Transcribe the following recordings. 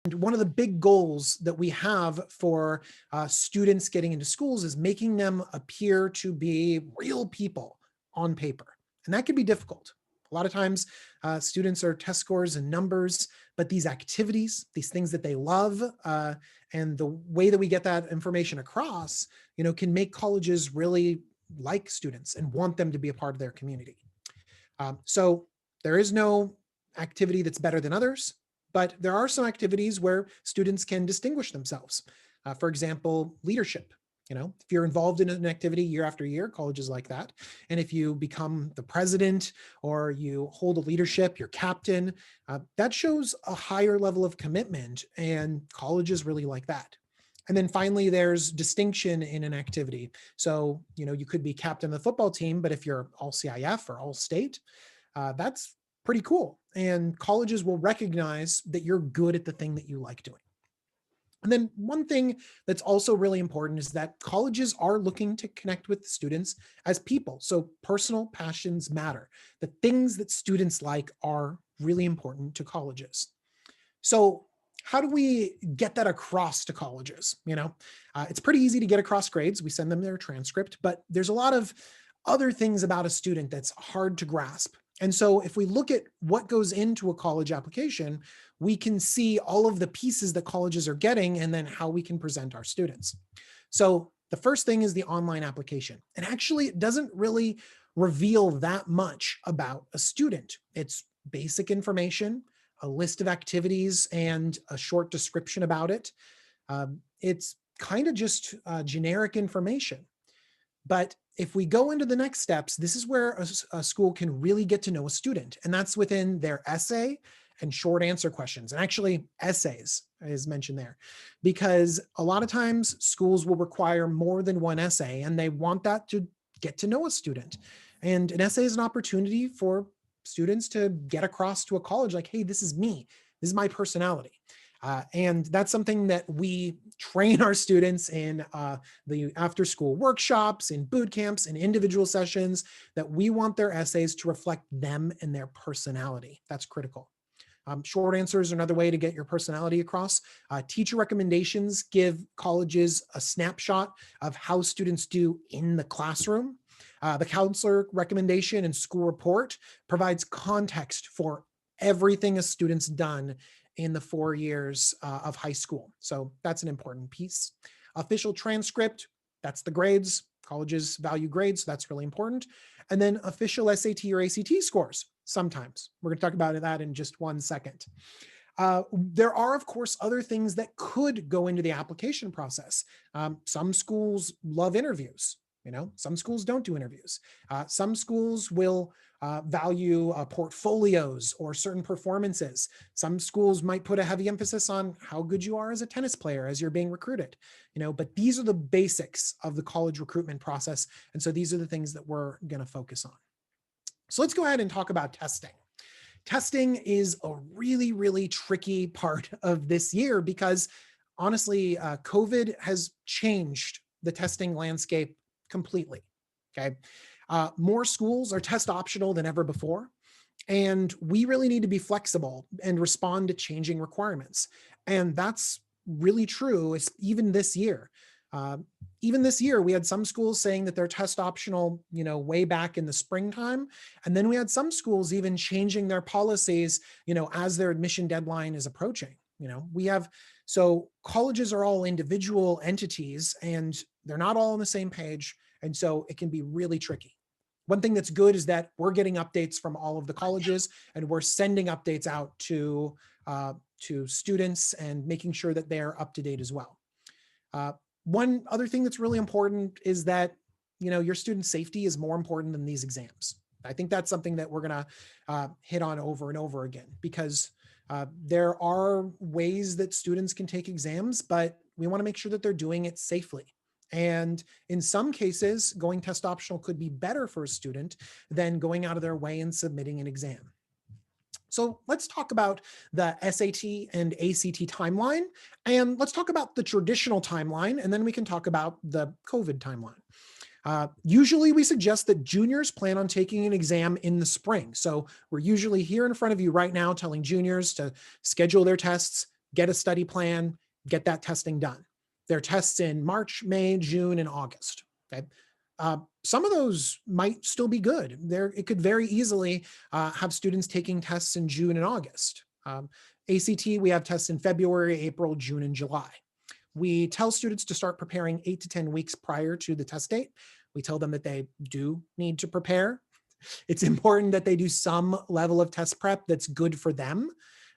And one of the big goals that we have for students getting into schools is making them appear to be real people on paper. And that can be difficult. A lot of times students are test scores and numbers, but these activities, these things that they love, and the way that we get that information across, can make colleges really like students and want them to be a part of their community. So there is no activity that's better than others, but there are some activities where students can distinguish themselves. For example, leadership. If you're involved in an activity year after year, colleges like that. And if you become the president or you hold a leadership, you're captain, that shows a higher level of commitment, and colleges really like that. And then finally, there's distinction in an activity. So, you could be captain of the football team, but if you're all CIF or all state, that's pretty cool. And colleges will recognize that you're good at the thing that you like doing. And then one thing that's also really important is that colleges are looking to connect with students as people. So personal passions matter. The things that students like are really important to colleges. So how do we get that across to colleges? It's pretty easy to get across grades. We send them their transcript, but there's a lot of other things about a student that's hard to grasp. And so if we look at what goes into a college application, we can see all of the pieces that colleges are getting and then how we can present our students. So the first thing is the online application. And actually, it doesn't really reveal that much about a student. It's basic information, a list of activities, and a short description about it. It's kind of just generic information. But if we go into the next steps, this is where a school can really get to know a student, and that's within their essay and short answer questions. And actually, essays is mentioned there, because a lot of times schools will require more than one essay, and they want that to get to know a student. And an essay is an opportunity for students to get across to a college like, hey, this is me. This is my personality. And that's something that we train our students in the after-school workshops, in boot camps, in individual sessions, that we want their essays to reflect them and their personality. That's critical. Short answers are another way to get your personality across. Teacher recommendations give colleges a snapshot of how students do in the classroom. The counselor recommendation and school report provides context for everything a student's done in the 4 years of high school. So that's an important piece. Official transcript, that's the grades. Colleges value grades, so that's really important. And then official SAT or ACT scores, sometimes. We're going to talk about that in just 1 second. There are, of course, other things that could go into the application process. Some schools love interviews. Some schools don't do interviews. Some schools will value portfolios or certain performances. Some schools might put a heavy emphasis on how good you are as a tennis player as you're being recruited. But these are the basics of the college recruitment process. And so these are the things that we're going to focus on. So let's go ahead and talk about testing. Testing is a really, really tricky part of this year because honestly, COVID has changed the testing landscape completely. Okay. More schools are test optional than ever before. And we really need to be flexible and respond to changing requirements. And that's really true. It's even this year. Even this year, we had some schools saying that they're test optional, way back in the springtime. And then we had some schools even changing their policies, as their admission deadline is approaching. So colleges are all individual entities and they're not all on the same page. And so it can be really tricky. One thing that's good is that we're getting updates from all of the colleges and we're sending updates out to students and making sure that they're up to date as well. One other thing that's really important is that, your student safety is more important than these exams. I think that's something that we're going to hit on over and over again, because there are ways that students can take exams, but we want to make sure that they're doing it safely. And in some cases, going test optional could be better for a student than going out of their way and submitting an exam. So let's talk about the SAT and ACT timeline, and let's talk about the traditional timeline, and then we can talk about the COVID timeline. Usually we suggest that juniors plan on taking an exam in the spring. So we're usually here in front of you right now telling juniors to schedule their tests, get a study plan, get that testing done. There are tests in March, May, June, and August. Okay. Some of those might still be good. It could very easily have students taking tests in June and August. ACT, we have tests in February, April, June, and July. We tell students to start preparing 8 to 10 weeks prior to the test date. We tell them that they do need to prepare. It's important that they do some level of test prep that's good for them.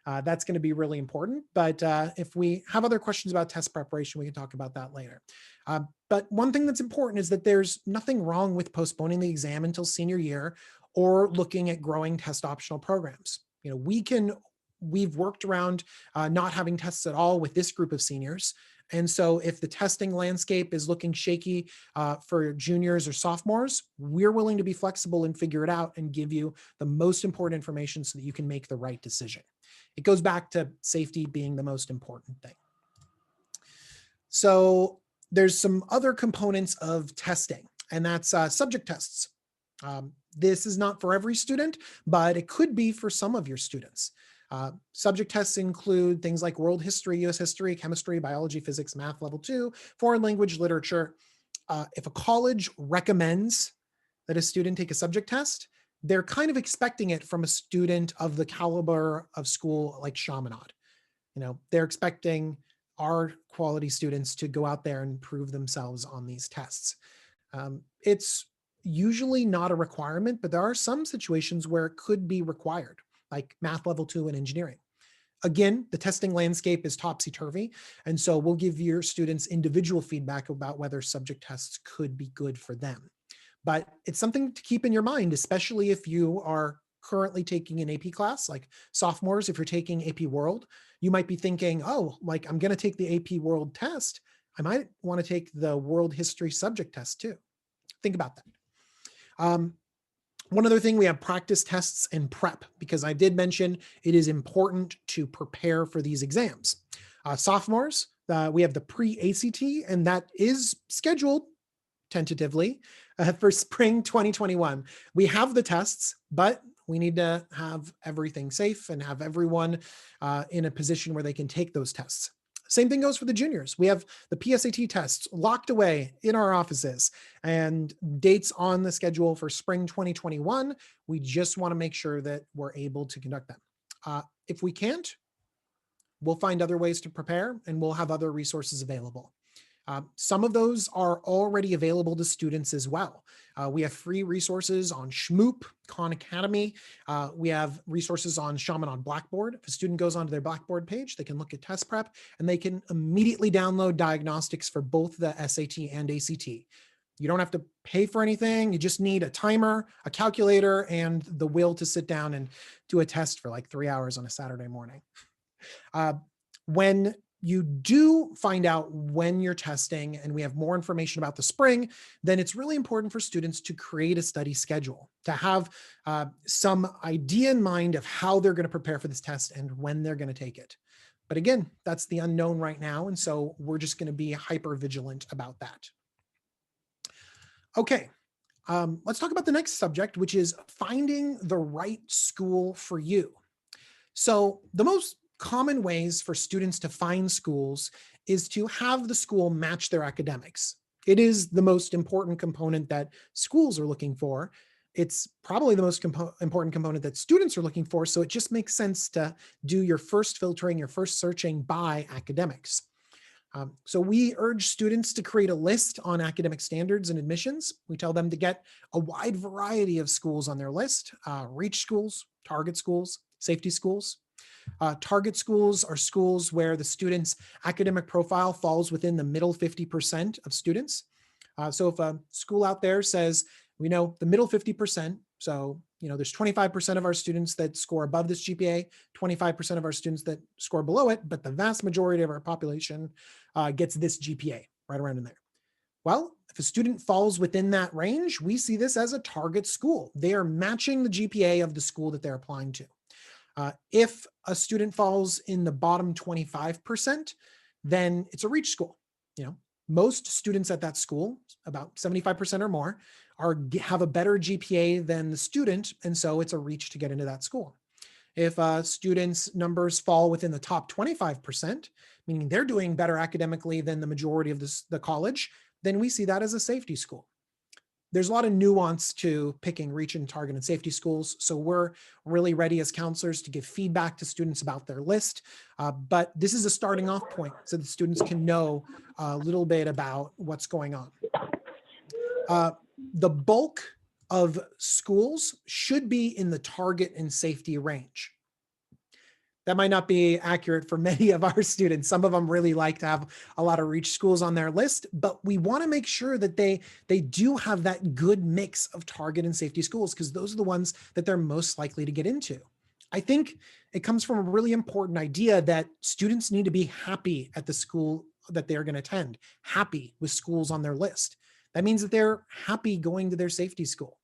That's going to be really important. But if we have other questions about test preparation, we can talk about that later. But one thing that's important is that there's nothing wrong with postponing the exam until senior year or looking at growing test optional programs. You know, we've worked around not having tests at all with this group of seniors. And so if the testing landscape is looking shaky for juniors or sophomores, we're willing to be flexible and figure it out and give you the most important information so that you can make the right decision. It goes back to safety being the most important thing. So there's some other components of testing, and that's subject tests. This is not for every student, but it could be for some of your students. Subject tests include things like world history, US history, chemistry, biology, physics, math level 2, foreign language, literature. If a college recommends that a student take a subject test, they're kind of expecting it from a student of the caliber of school like Chaminade. You know, they're expecting our quality students to go out there and prove themselves on these tests. It's usually not a requirement, but there are some situations where it could be required, like math level 2 and engineering. Again, the testing landscape is topsy-turvy, and so we'll give your students individual feedback about whether subject tests could be good for them. But it's something to keep in your mind, especially if you are currently taking an AP class, like sophomores. If you're taking AP World, you might be thinking, oh, like I'm going to take the AP World test. I might want to take the World History subject test too. Think about that. One other thing, we have practice tests and prep, because I did mention it is important to prepare for these exams. Sophomores, we have the pre-ACT, and that is scheduled tentatively for spring 2021. We have the tests, but we need to have everything safe and have everyone in a position where they can take those tests. Same thing goes for the juniors. We have the PSAT tests locked away in our offices and dates on the schedule for spring 2021. We just want to make sure that we're able to conduct them. If we can't, we'll find other ways to prepare, and we'll have other resources available. Some of those are already available to students as well. We have free resources on Shmoop, Khan Academy. We have resources on Chaminade Blackboard. If a student goes onto their Blackboard page, they can look at test prep, and they can immediately download diagnostics for both the SAT and ACT. You don't have to pay for anything. You just need a timer, a calculator, and the will to sit down and do a test for like 3 hours on a Saturday morning. When you do find out when you're testing and we have more information about the spring, then it's really important for students to create a study schedule, to have some idea in mind of how they're going to prepare for this test and when they're going to take it. But again, that's the unknown right now. And so we're just going to be hyper vigilant about that. Okay, let's talk about the next subject, which is finding the right school for you. So the most common ways for students to find schools is to have the school match their academics. It is the most important component that schools are looking for. It's probably the most important component that students are looking for. So it just makes sense to do your first filtering, your first searching by academics. So we urge students to create a list on academic standards and admissions. We tell them to get a wide variety of schools on their list, reach schools, target schools, safety schools. Target schools are schools where the student's academic profile falls within the middle 50% of students. So if a school out there says, we know the middle 50%, so there's 25% of our students that score above this GPA, 25% of our students that score below it, but the vast majority of our population gets this GPA right around in there. Well, if a student falls within that range, we see this as a target school. They are matching the GPA of the school that they're applying to. If a student falls in the bottom 25%, then it's a reach school. Most students at that school, about 75% or more, have a better GPA than the student, and so it's a reach to get into that school. If students' numbers fall within the top 25%, meaning they're doing better academically than the majority of the college, then we see that as a safety school. There's a lot of nuance to picking reach and target and safety schools. So we're really ready as counselors to give feedback to students about their list. But this is a starting off point so that students can know a little bit about what's going on. The bulk of schools should be in the target and safety range. That might not be accurate for many of our students. Some of them really like to have a lot of reach schools on their list, but we want to make sure that they do have that good mix of target and safety schools, because those are the ones that they're most likely to get into. I think it comes from a really important idea that students need to be happy at the school that they're going to attend, happy with schools on their list. That means that they're happy going to their safety school.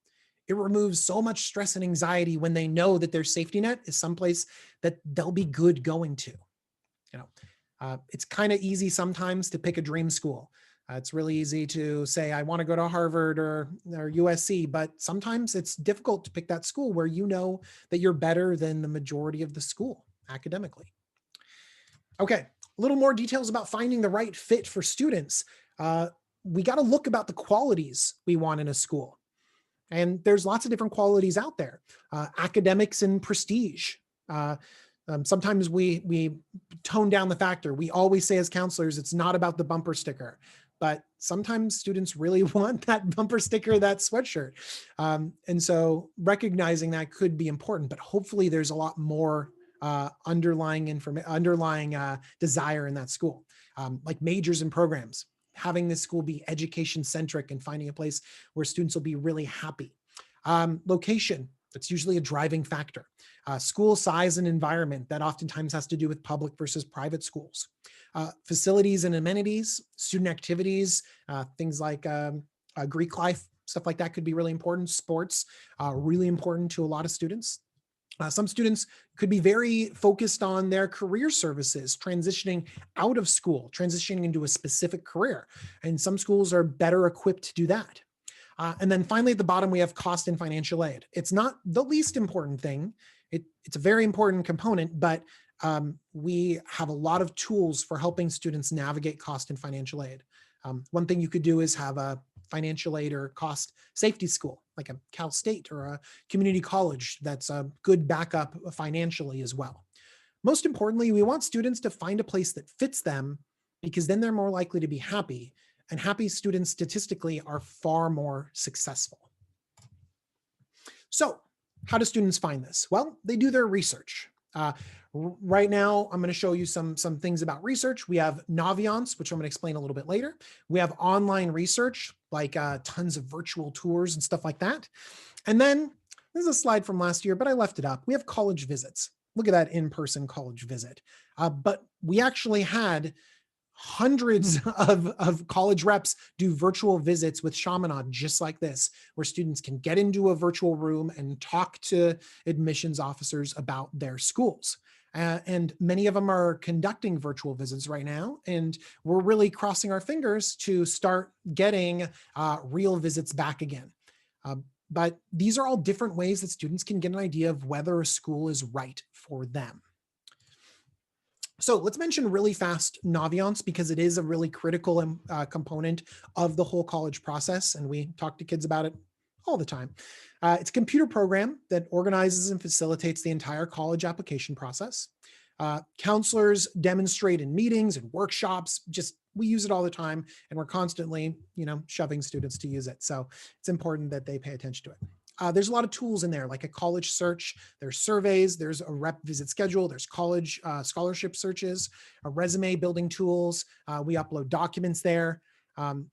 It removes so much stress and anxiety when they know that their safety net is someplace that they'll be good going to. It's kind of easy sometimes to pick a dream school. It's really easy to say, I want to go to Harvard or USC, but sometimes it's difficult to pick that school where you know that you're better than the majority of the school academically. Okay, a little more details about finding the right fit for students. We got to look about the qualities we want in a school. And there's lots of different qualities out there. Academics and prestige. Sometimes we tone down the factor. We always say as counselors, it's not about the bumper sticker, but sometimes students really want that bumper sticker, that sweatshirt. And so recognizing that could be important, but hopefully there's a lot more underlying desire in that school, like majors and programs. Having this school be education centric and finding a place where students will be really happy. Location, that's usually a driving factor. School size and environment, that oftentimes has to do with public versus private schools. Facilities and amenities, student activities, things like Greek life, stuff like that could be really important. Sports, really important to a lot of students. Some students could be very focused on their career services, transitioning out of school, transitioning into a specific career. And some schools are better equipped to do that. And then finally, at the bottom, we have cost and financial aid. It's not the least important thing. It's a very important component, but we have a lot of tools for helping students navigate cost and financial aid. One thing you could do is have a financial aid or cost safety school, like a Cal State or a community college that's a good backup financially as well. Most importantly, we want students to find a place that fits them, because then they're more likely to be happy, and happy students statistically are far more successful. So how do students find this? Well, they do their research. Right now, I'm going to show you some things about research. We have Naviance, which I'm going to explain a little bit later. We have online research, like tons of virtual tours and stuff like that. And then this is a slide from last year, but I left it up. We have college visits. Look at that in-person college visit. But we actually had hundreds of college reps do virtual visits with Chaminade just like this, where students can get into a virtual room and talk to admissions officers about their schools. And many of them are conducting virtual visits right now, and we're really crossing our fingers to start getting real visits back again. But these are all different ways that students can get an idea of whether a school is right for them. So let's mention really fast Naviance, because it is a really critical component of the whole college process, and we talk to kids about it all the time. It's a computer program that organizes and facilitates the entire college application process. Counselors demonstrate in meetings and workshops. We use it all the time, and we're constantly, shoving students to use it. So it's important that they pay attention to it. There's a lot of tools in there, like a college search. There's surveys, there's a rep visit schedule, there's college scholarship searches, resume building tools. We upload documents there.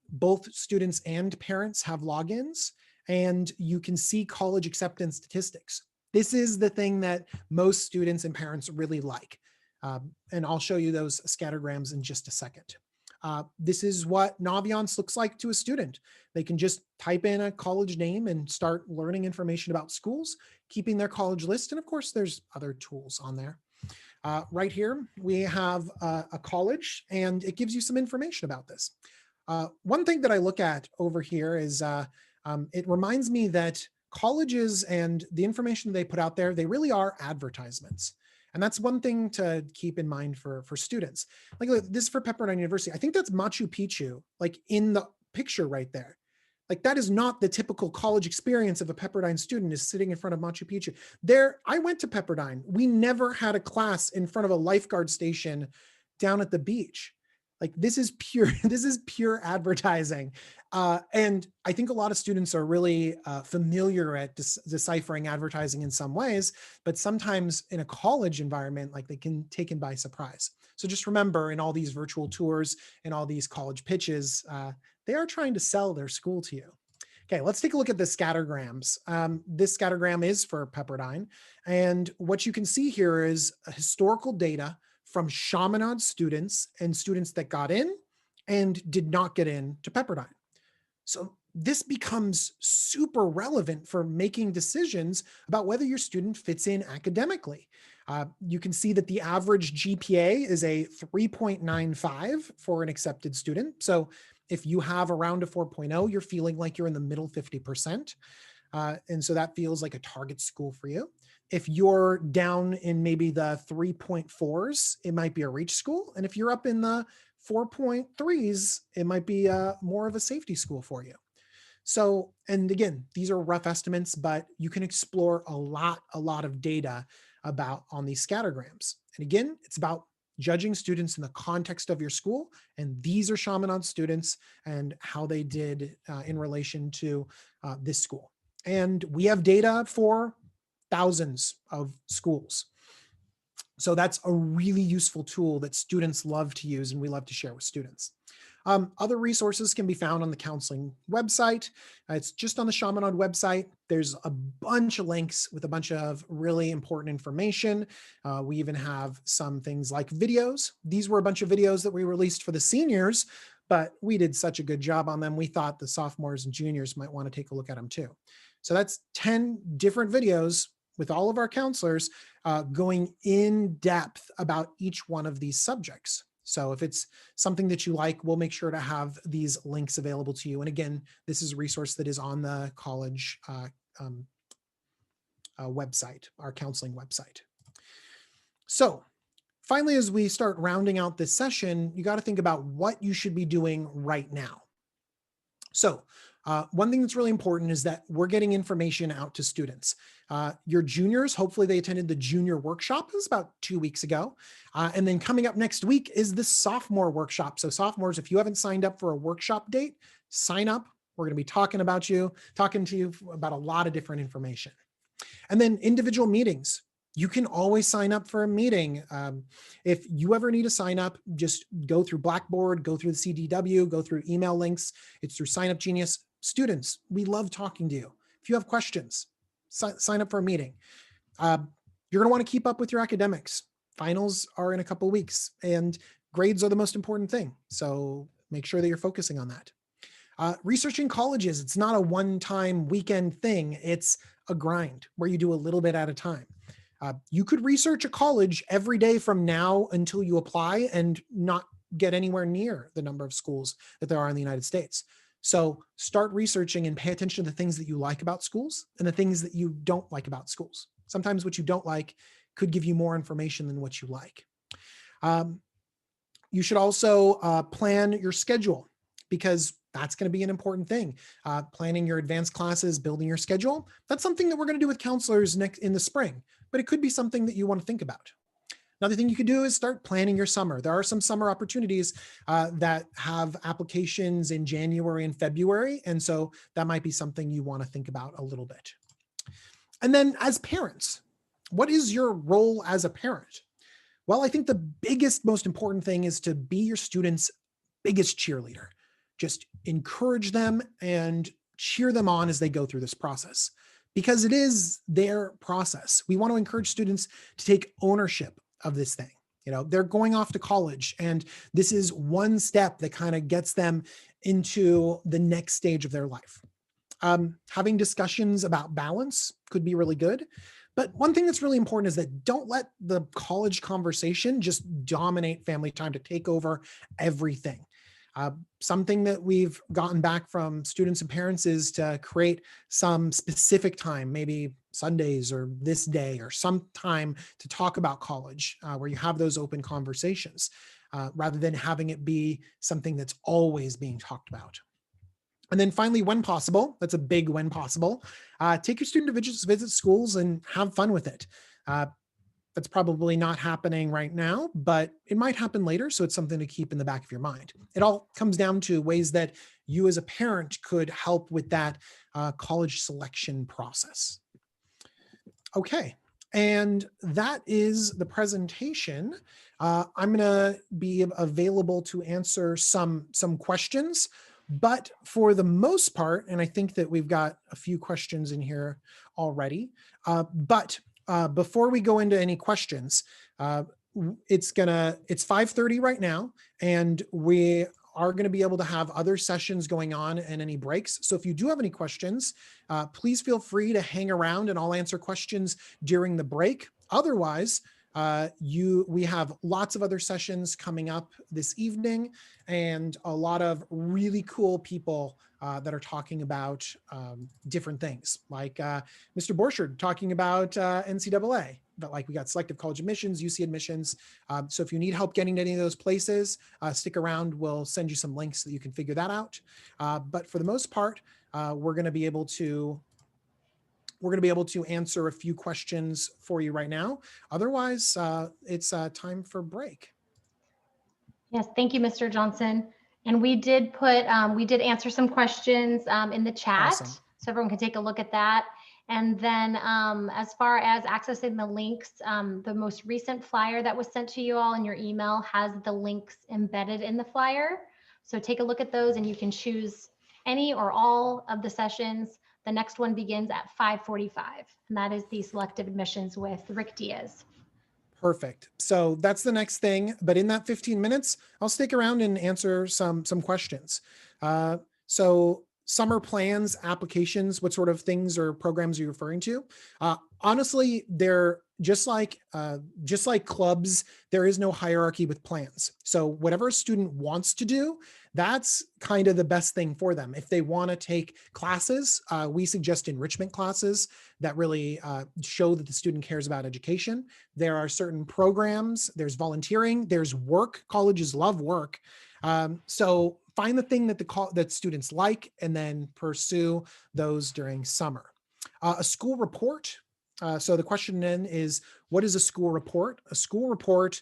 Both students and parents have logins, and you can see college acceptance statistics. This is the thing that most students and parents really like. And I'll show you those scattergrams in just a second. This is what Naviance looks like to a student. They can just type in a college name and start learning information about schools, keeping their college list. And of course, there's other tools on there. Right here, we have a college, and it gives you some information about this. One thing that I look at over here is it reminds me that colleges and the information they put out there, they really are advertisements. And that's one thing to keep in mind for students. Like, look, this is for Pepperdine University. I think that's Machu Picchu, like in the picture right there. Like, that is not the typical college experience of a Pepperdine student is sitting in front of Machu Picchu. There, I went to Pepperdine. We never had a class in front of a lifeguard station down at the beach. Like, this is pure, this is pure advertising. And I think a lot of students are really familiar at deciphering advertising in some ways, but sometimes in a college environment, like, they can be taken by surprise. So just remember, in all these virtual tours and all these college pitches, they are trying to sell their school to you. Okay, let's take a look at the scattergrams. This scattergram is for Pepperdine. And what you can see here is historical data from Chaminade students and students that got in and did not get in to Pepperdine. So this becomes super relevant for making decisions about whether your student fits in academically. You can see that the average GPA is a 3.95 for an accepted student. So if you have around a 4.0, you're feeling like you're in the middle 50%. And so that feels like a target school for you. If you're down in maybe the 3.4s, it might be a reach school. And if you're up in the 4.3s, it might be more of a safety school for you. So, and again, these are rough estimates, but you can explore a lot of data about on these scattergrams. And again, it's about judging students in the context of your school. And these are Chaminade students and how they did in relation to this school. And we have data for thousands of schools. So that's a really useful tool that students love to use and we love to share with students. Other resources can be found on the counseling website. It's just on the Chaminade website. There's a bunch of links with a bunch of really important information. We even have some things like videos. These were a bunch of videos that we released for the seniors, but we did such a good job on them. We thought the sophomores and juniors might want to take a look at them too. So that's 10 different videos with all of our counselors going in depth about each one of these subjects. So if it's something that you like, we'll make sure to have these links available to you. And again, this is a resource that is on the college website, our counseling website. So finally, as we start rounding out this session, you got to think about what you should be doing right now. So one thing that's really important is that we're getting information out to students. Your juniors, hopefully they attended the junior workshop. It was about 2 weeks ago. And then coming up next week is the sophomore workshop. So sophomores, if you haven't signed up for a workshop date, sign up. We're going to be talking to you about a lot of different information. And then individual meetings. You can always sign up for a meeting. If you ever need to sign up, just go through Blackboard, go through the CDW, go through email links. It's through Sign Up Genius. Students, we love talking to you. If you have questions, sign up for a meeting. You're going to want to keep up with your academics. Finals are in a couple of weeks and grades are the most important thing. So make sure that you're focusing on that. Researching colleges, it's not a one-time weekend thing. It's a grind where you do a little bit at a time. You could research a college every day from now until you apply and not get anywhere near the number of schools that there are in the United States. So start researching and pay attention to the things that you like about schools and the things that you don't like about schools. Sometimes what you don't like could give you more information than what you like. You should also plan your schedule because that's going to be an important thing. Planning your advanced classes, building your schedule. That's something that we're going to do with counselors in the spring, but it could be something that you want to think about. Another thing you could do is start planning your summer. There are some summer opportunities that have applications in January and February. And so that might be something you want to think about a little bit. And then as parents, what is your role as a parent? Well, I think the biggest, most important thing is to be your students' biggest cheerleader. Just encourage them and cheer them on as they go through this process because it is their process. We want to encourage students to take ownership of this thing. You know, they're going off to college and this is one step that kind of gets them into the next stage of their life. Having discussions about balance could be really good. But one thing that's really important is that don't let the college conversation just dominate family time to take over everything. Something that we've gotten back from students and parents is to create some specific time, maybe Sundays or this day or some time to talk about college, where you have those open conversations, rather than having it be something that's always being talked about. And then finally, when possible, that's a big when possible, take your student to visit schools and have fun with it. That's probably not happening right now, but it might happen later. So it's something to keep in the back of your mind. It all comes down to ways that you as a parent could help with that college selection process. Okay, and that is the presentation. I'm gonna be available to answer some questions, but for the most part, and I think that we've got a few questions in here already, but before we go into any questions, it's 5:30 right now, and we are going to be able to have other sessions going on and any breaks. So if you do have any questions, please feel free to hang around and I'll answer questions during the break. Otherwise, we have lots of other sessions coming up this evening and a lot of really cool people that are talking about different things, like Mr. Borchard talking about NCAA, but like we got selective college admissions, UC admissions. So if you need help getting to any of those places, stick around. We'll send you some links so that you can figure that out. But for the most part, we're going to be able to answer a few questions for you right now. Otherwise, it's time for break. Yes, thank you, Mr. Johnson. And we did answer some questions in the chat. Awesome. So everyone can take a look at that. And then as far as accessing the links, the most recent flyer that was sent to you all in your email has the links embedded in the flyer. So take a look at those and you can choose any or all of the sessions. The next one begins at 5:45, and that is the selective admissions with Rick Diaz. Perfect. So that's the next thing. But in that 15 minutes, I'll stick around and answer some questions. So summer plans, applications, what sort of things or programs are you referring to? Honestly, they're just like clubs, there is no hierarchy with plans. So whatever a student wants to do, that's kind of the best thing for them. If they want to take classes, we suggest enrichment classes that really show that the student cares about education. There are certain programs, there's volunteering, there's work. Colleges love work. So find the thing that students like and then pursue those during summer. A school report. So the question then is, what is a school report? A school report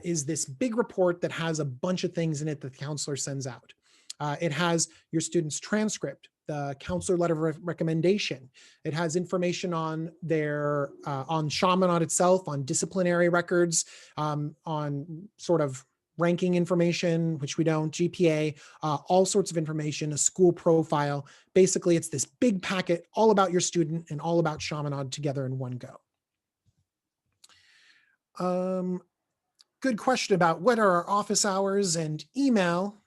is this big report that has a bunch of things in it that the counselor sends out. It has your student's transcript, the counselor letter of recommendation. It has information on their on Chaminade itself, on disciplinary records, on sort of ranking information, which we don't, GPA, all sorts of information, a school profile. Basically, it's this big packet all about your student and all about Chaminade together in one go. Good question about what are our office hours and email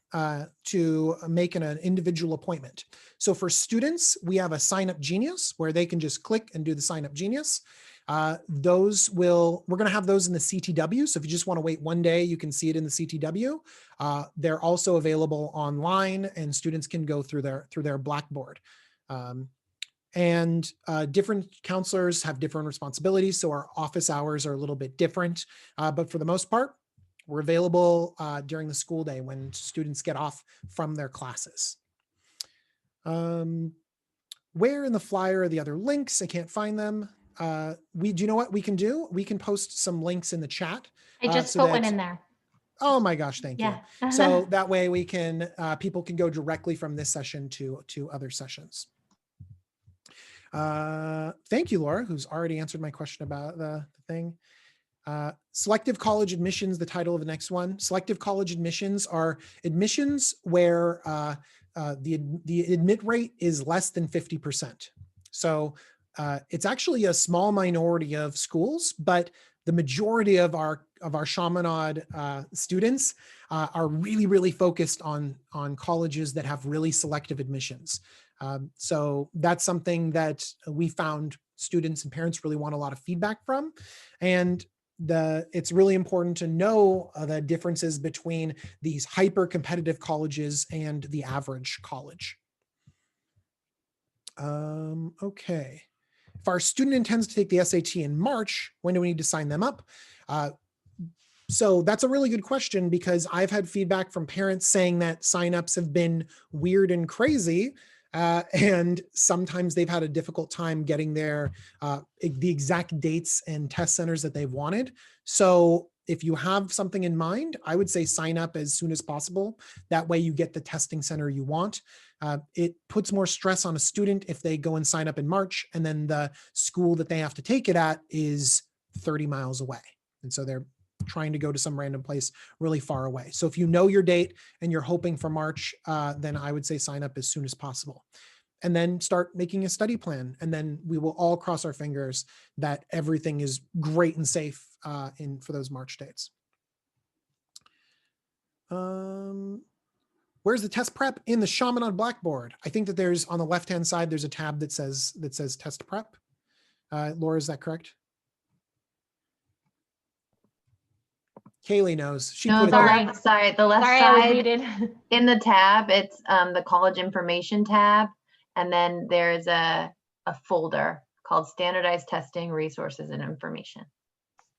to make an individual appointment. So for students, we have a Sign Up Genius where they can just click and do the Sign Up Genius. We're going to have those in the CTW. So if you just want to wait one day, you can see it in the CTW. They're also available online and students can go through their Blackboard. Different counselors have different responsibilities. So our office hours are a little bit different, but for the most part, we're available during the school day when students get off from their classes. Where in the flyer are the other links? I can't find them. Do you know what we can do? We can post some links in the chat. I just put one in there. Oh my gosh, thank you. So that way we can, people can go directly from this session to other sessions. Thank you, Laura, who's already answered my question about the thing. Selective college admissions, the title of the next one. Selective college admissions are admissions where the admit rate is less than 50%. So it's actually a small minority of schools, but the majority of our Chaminade students are really, really focused on colleges that have really selective admissions. So that's something that we found students and parents really want a lot of feedback from. And it's really important to know the differences between these hyper competitive colleges and the average college. Okay. If our student intends to take the SAT in March, when do we need to sign them up? So that's a really good question, because I've had feedback from parents saying that signups have been weird and crazy. And sometimes they've had a difficult time getting the exact dates and test centers that they've wanted. So if you have something in mind, I would say sign up as soon as possible. That way you get the testing center you want. It puts more stress on a student if they go and sign up in March, and then the school that they have to take it at is 30 miles away. And so they're trying to go to some random place really far away. So if you know your date and you're hoping for March, then I would say sign up as soon as possible. And then start making a study plan. And then we will all cross our fingers that everything is great and safe for those March dates. Where's the test prep? In the Chaminade Blackboard. I think that there's, on the left-hand side, there's a tab that says test prep. Laura, is that correct? Kaylee knows. She No, put it the there. left side, the left Sorry, I was side muted. in the tab, it's the college information tab. And then there's a folder called standardized testing resources and information.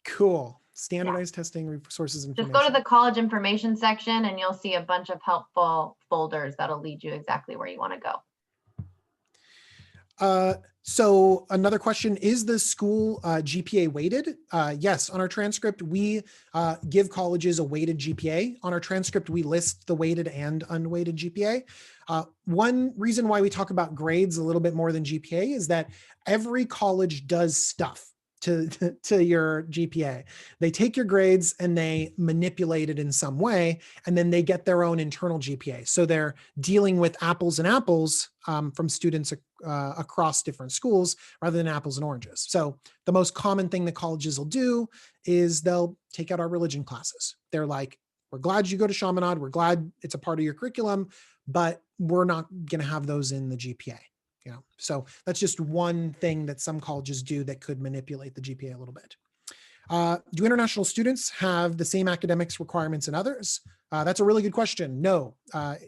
Cool. Standardized testing resources and Just information. go to the college information section and you'll see a bunch of helpful folders that'll lead you exactly where you want to go. So another question, is the school GPA weighted? Yes, on our transcript, we give colleges a weighted GPA. On our transcript, we list the weighted and unweighted GPA. One reason why we talk about grades a little bit more than GPA is that every college does stuff to your GPA. They take your grades and they manipulate it in some way, and then they get their own internal GPA. So they're dealing with apples and apples from students across different schools rather than apples and oranges. So the most common thing that colleges will do is they'll take out our religion classes. They're like, we're glad you go to Chaminade. We're glad it's a part of your curriculum, but we're not going to have those in the GPA. You know, so that's just one thing that some colleges do that could manipulate the GPA a little bit. Do international students have the same academics requirements in others? That's a really good question. No,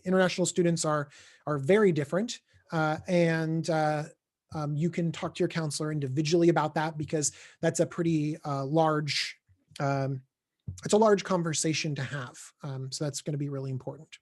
international students are very different, and you can talk to your counselor individually about that, because that's a pretty large, it's a large conversation to have. So that's going to be really important.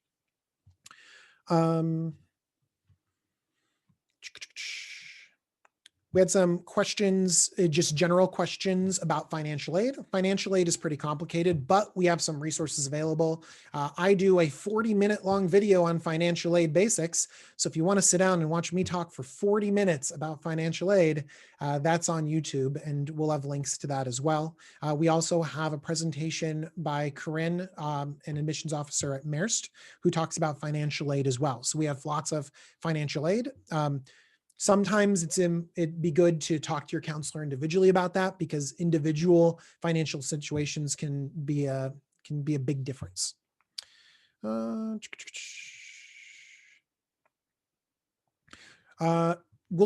We had some questions, just general questions about financial aid. Financial aid is pretty complicated, but we have some resources available. I do a 40-minute long video on financial aid basics. So if you want to sit down and watch me talk for 40 minutes about financial aid, that's on YouTube, and we'll have links to that as well. We also have a presentation by Corinne, an admissions officer at Maersk, who talks about financial aid as well. So we have lots of financial aid. Sometimes it'd be good to talk to your counselor individually about that, because individual financial situations can be a big difference. Will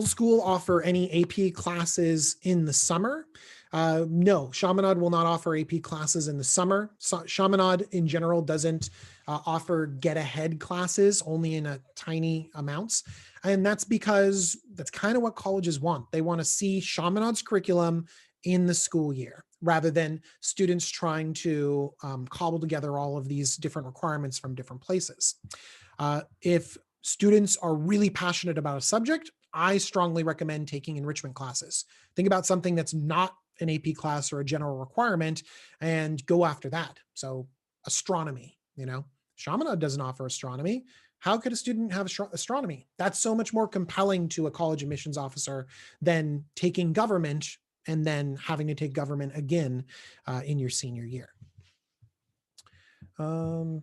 school offer any AP classes in the summer? No, Chaminade will not offer AP classes in the summer. Chaminade in general doesn't offer get ahead classes, only in a tiny amounts. And that's because that's kind of what colleges want. They want to see Chaminade's curriculum in the school year, rather than students trying to cobble together all of these different requirements from different places. If students are really passionate about a subject, I strongly recommend taking enrichment classes. Think about something that's not an AP class or a general requirement and go after that. So astronomy, Chaminade doesn't offer astronomy. How could a student have astronomy? That's so much more compelling to a college admissions officer than taking government and then having to take government again in your senior year. What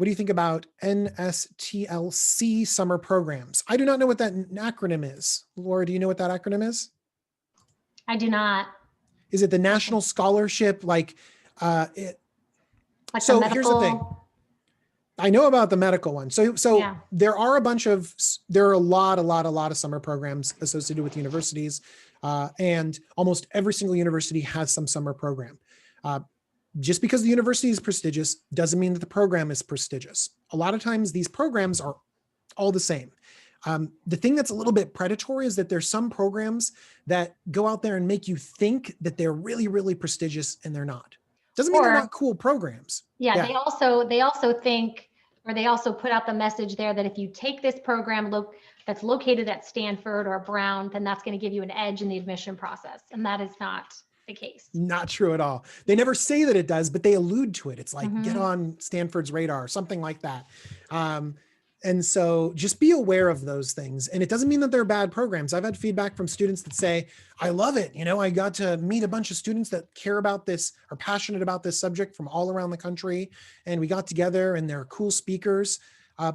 do you think about NSTLC summer programs? I do not know what that acronym is. Laura, do you know what that acronym is? I do not. Is it the National Scholarship? Like so the here's the thing. I know about the medical one. So yeah. There are a lot of summer programs associated with universities. And almost every single university has some summer program. Just because the university is prestigious doesn't mean that the program is prestigious. A lot of times these programs are all the same. The thing that's a little bit predatory is that there's some programs that go out there and make you think that they're really, really prestigious, and they're not. Doesn't mean they're Or- not cool programs. Yeah, they also think, or they also put out the message there that if you take this program that's located at Stanford or Brown, then that's going to give you an edge in the admission process. And that is not the case. Not true at all. They never say that it does, but they allude to it. It's like, get Mhm. on Stanford's radar, something like that. And so just be aware of those things. And it doesn't mean that they're bad programs. I've had feedback from students that say, I love it. You know, I got to meet a bunch of students that care about this, are passionate about this subject from all around the country. And we got together and they're cool speakers.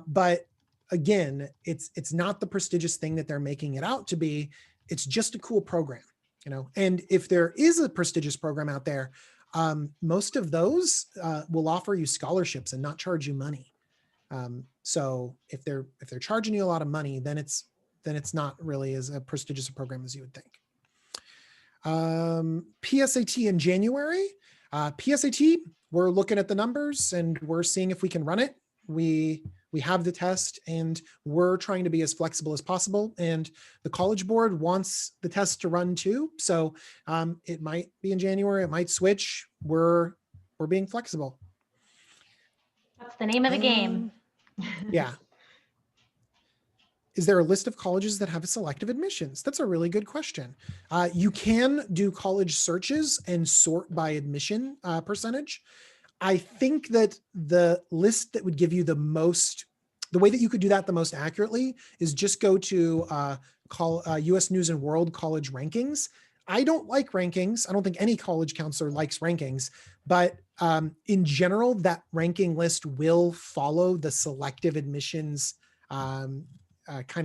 But again, it's not the prestigious thing that they're making it out to be. It's just a cool program, you know. And if there is a prestigious program out there, most of those will offer you scholarships and not charge you money. So if they're charging you a lot of money, then it's not really as a prestigious a program as you would think. PSAT in January. PSAT, we're looking at the numbers and we're seeing if we can run it. We have the test and we're trying to be as flexible as possible. And the College Board wants the test to run too. So it might be in January, it might switch. We're being flexible. That's the name of the game. Yeah. Is there a list of colleges that have selective admissions? That's a really good question. You can do college searches and sort by admission percentage. I think that the list that would give you the way that you could do that the most accurately is just go to US News and World College Rankings. I don't like rankings. I don't think any college counselor likes rankings, but in general, that ranking list will follow the selective admissions kind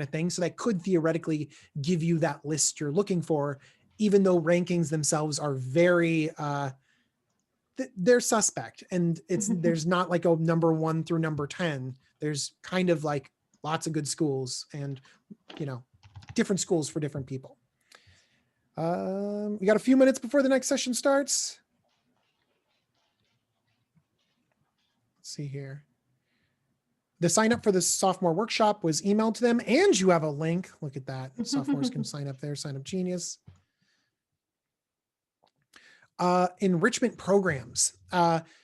of thing. So that could theoretically give you that list you're looking for, even though rankings themselves are very, they're suspect. And there's not like a number 1 through number 10. There's kind of like lots of good schools and, you know, different schools for different people. We got a few minutes before the next session starts. Let's see here. The sign up for the sophomore workshop was emailed to them and you have a link. Look at that. Sophomores can sign up there, sign up genius. Enrichment programs.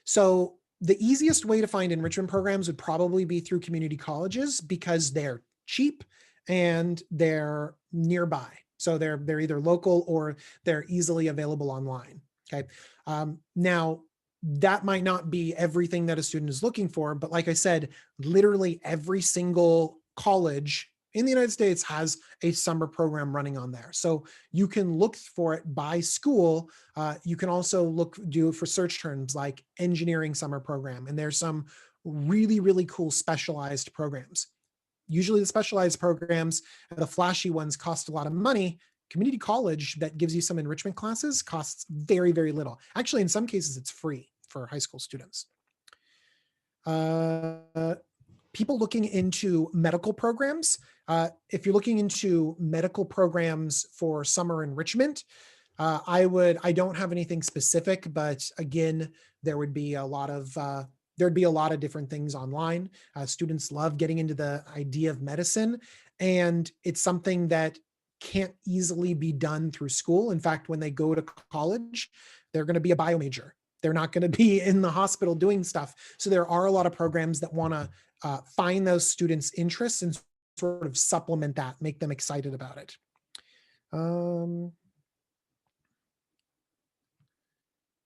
So the easiest way to find enrichment programs would probably be through community colleges because they're cheap and they're nearby. So they're either local or they're easily available online. Okay. Now that might not be everything that a student is looking for, but like I said, literally every single college in the United States has a summer program running on there. So you can look for it by school. You can also do for search terms like engineering summer program. And there's some really, really cool specialized programs. Usually the specialized programs, the flashy ones, cost a lot of money. Community college that gives you some enrichment classes costs very, very little. Actually, in some cases, it's free for high school students. People looking into medical programs. If you're looking into medical programs for summer enrichment, I don't have anything specific, but again, there would be a lot of different things online. Students love getting into the idea of medicine, and it's something that can't easily be done through school. In fact, when they go to college, they're going to be a bio major. They're not going to be in the hospital doing stuff. So there are a lot of programs that want to find those students' interests and sort of supplement that, make them excited about it.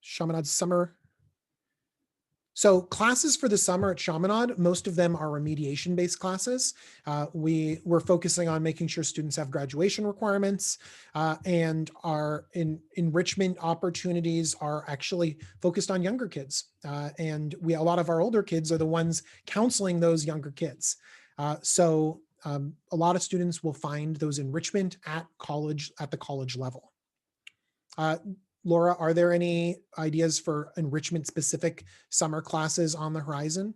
Chaminade summer. So classes for the summer at Chaminade, most of them are remediation-based classes. We're focusing on making sure students have graduation requirements, and our enrichment opportunities are actually focused on younger kids. And a lot of our older kids are the ones counseling those younger kids. So a lot of students will find those enrichment at the college level. Laura, are there any ideas for enrichment specific summer classes on the horizon?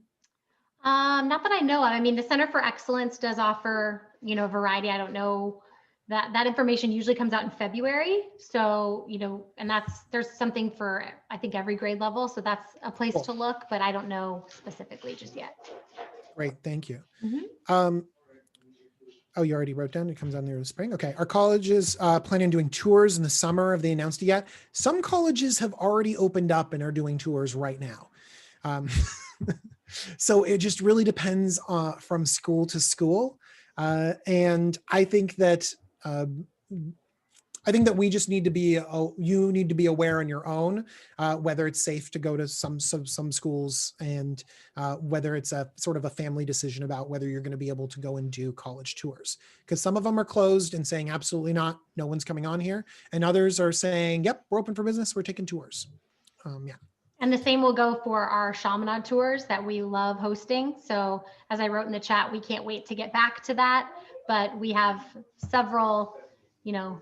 Not that I know of. I mean, the Center for Excellence does offer, a variety. I don't know that information usually comes out in February. So, you know, and there's something for, I think, every grade level. So that's a place Cool. to look, but I don't know specifically just yet. Great, thank you. Mhm. Oh, you already wrote down it comes out in the spring. Okay. Our colleges planning on doing tours in the summer. Have they announced it yet? Some colleges have already opened up and are doing tours right now. Um, so it just really depends from school to school. And I think that we just need to be, you need to be aware on your own, whether it's safe to go to some schools, and whether it's a sort of a family decision about whether you're going to be able to go and do college tours. Because some of them are closed and saying, absolutely not, no one's coming on here. And others are saying, yep, we're open for business, we're taking tours. Yeah. And the same will go for our Chaminade tours that we love hosting. So as I wrote in the chat, we can't wait to get back to that, but we have several, you know,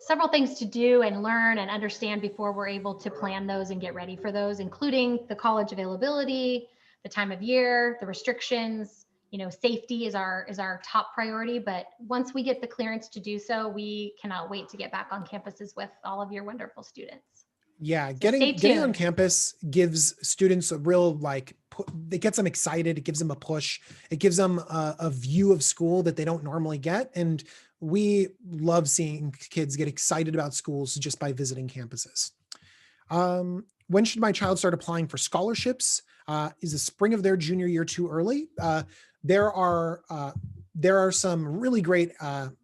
several things to do and learn and understand before we're able to plan those and get ready for those, including the college availability, the time of year, the restrictions. You know, safety is our top priority, but once we get the clearance to do so, we cannot wait to get back on campuses with all of your wonderful students. Yeah, So getting on campus gives students a real, like, it gets them excited. It gives them a push. It gives them a view of school that they don't normally get. And we love seeing kids get excited about schools just by visiting campuses. When should my child start applying for scholarships? Is the spring of their junior year too early? There are some really great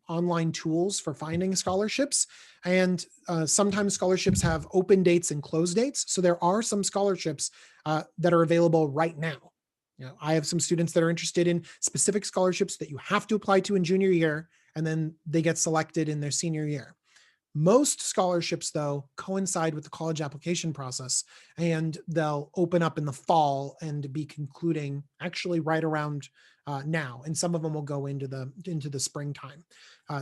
online tools for finding scholarships, and sometimes scholarships have open dates and close dates. So there are some scholarships that are available right now. You know, I have some students that are interested in specific scholarships that you have to apply to in junior year, and then they get selected in their senior year. Most scholarships, though, coincide with the college application process, and they'll open up in the fall and be concluding actually right around now. And some of them will go into the springtime.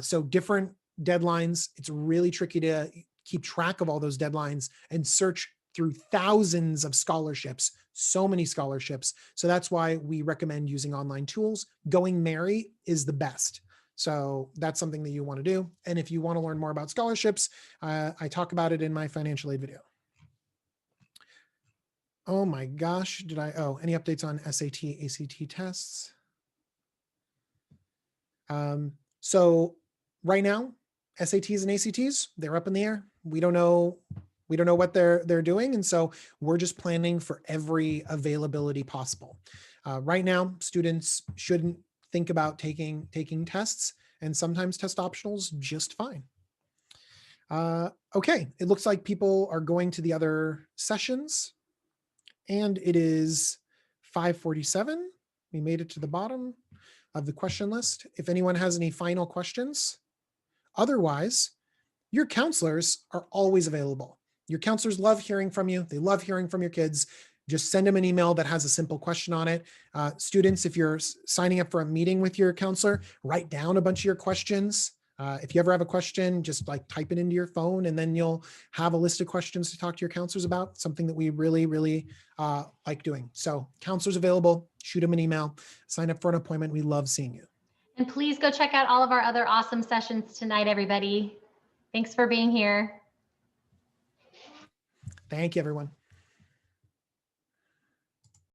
So different deadlines. It's really tricky to keep track of all those deadlines and search through thousands of scholarships, so many scholarships. So that's why we recommend using online tools. Going Merry is the best. So that's something that you want to do. And if you want to learn more about scholarships, I talk about it in my financial aid video. Oh my gosh, any updates on SAT, ACT tests? So right now, SATs and ACTs, they're up in the air. We don't know what they're doing. And so we're just planning for every availability possible. Right now, students shouldn't think about taking tests, and sometimes test optionals just fine. Okay, it looks like people are going to the other sessions, and it is 5:47. We made it to the bottom of the question list. If anyone has any final questions, otherwise, your counselors are always available. Your counselors love hearing from you. They love hearing from your kids. Just send them an email that has a simple question on it. Students, if you're signing up for a meeting with your counselor, write down a bunch of your questions. If you ever have a question, just like type it into your phone, and then you'll have a list of questions to talk to your counselors about, something that we really, really like doing. So counselors available, shoot them an email, sign up for an appointment. We love seeing you. And please go check out all of our other awesome sessions tonight, everybody. Thanks for being here. Thank you, everyone.